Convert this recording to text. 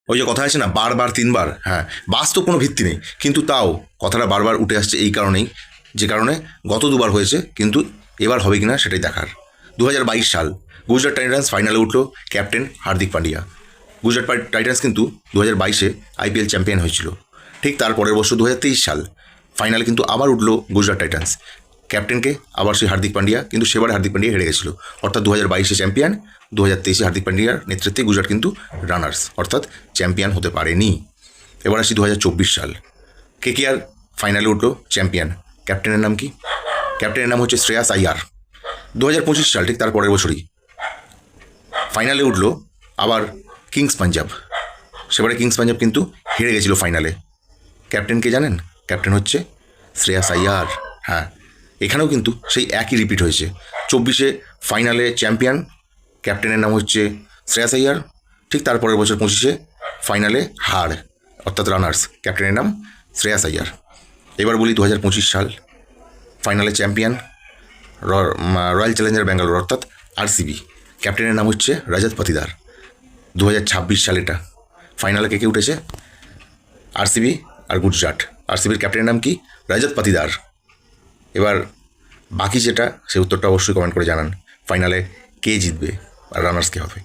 ওই যে কথা আছে না, বারবার তিনবার, হ্যাঁ, বাস্তব কোনো ভিত্তি নেই, কিন্তু তাও কথাটা বারবার উঠে আসছে এই কারণেই, যে কারণে গত দুবার হয়েছে, কিন্তু এবার হবে কিনা সেটাই দেখার। 2022 সাল গুজরাট টাইটান্স ফাইনালে উঠল, ক্যাপ্টেন হার্দিক পান্ডিয়া। গুজরাট টাইটান্স কিন্তু 2022-এ আইপিএল চ্যাম্পিয়ন হয়েছিল। ঠিক তার পরের বছর 2023 সাল ফাইনালে কিন্তু আবার উঠল গুজরাট টাইটান্স, ক্যাপ্টেনকে আবার সেই হার্দিক পান্ডিয়া, কিন্তু সেবারে হার্দিক পান্ডিয়া হেরে গেছিল। অর্থাৎ 2022-এ চ্যাম্পিয়ন, 2023-এ হার্দিক পান্ডিয়ার নেতৃত্বে গুজরাট কিন্তু রানার্স, অর্থাৎ চ্যাম্পিয়ন হতে পারেনি। এবার আসি 2024 সাল, কেকেআর ফাইনালে উঠল, চ্যাম্পিয়ন। ক্যাপ্টেনের নাম কি? ক্যাপ্টেনের নাম হচ্ছে শ্রেয়াস আইয়ার। 2025 সাল ঠিক তার পরের বছরই ফাইনালে উঠল আবার কিংস পাঞ্জাব। সেবারে কিংস পাঞ্জাব কিন্তু হেরে গেছিল ফাইনালে। ক্যাপ্টেন কে জানেন? ক্যাপ্টেন হচ্ছে শ্রেয়াস আইয়ার। হ্যাঁ, এখানেও কিন্তু সেই একই রিপিট হয়েছে। 24-এ ফাইনালে চ্যাম্পিয়ন, ক্যাপ্টেনের নাম হচ্ছে শ্রেয়াস আইয়ার। ঠিক তারপরের বছর 25-এ ফাইনালে হার, অর্থাৎ রানার্স, ক্যাপ্টেনের নাম শ্রেয়াস আইয়ার। এবার বলি 2025 সাল ফাইনালে চ্যাম্পিয়ন রয়্যাল চ্যালেঞ্জার ব্যাঙ্গালোর, অর্থাৎ আরসিবি, ক্যাপ্টেনের নাম হচ্ছে রজত পাতিদার। 2026 সাল এটা ফাইনালে কে উঠেছে? আরসিবি আর গুজরাট। আরসিবির ক্যাপ্টেনের নাম কি? রজত পাতিদার। এবার বাকি যেটা, সে উত্তরটা অবশ্যই কমেন্ট করে জানান, ফাইনালে কে জিতবে আর রানার্স কে হবে।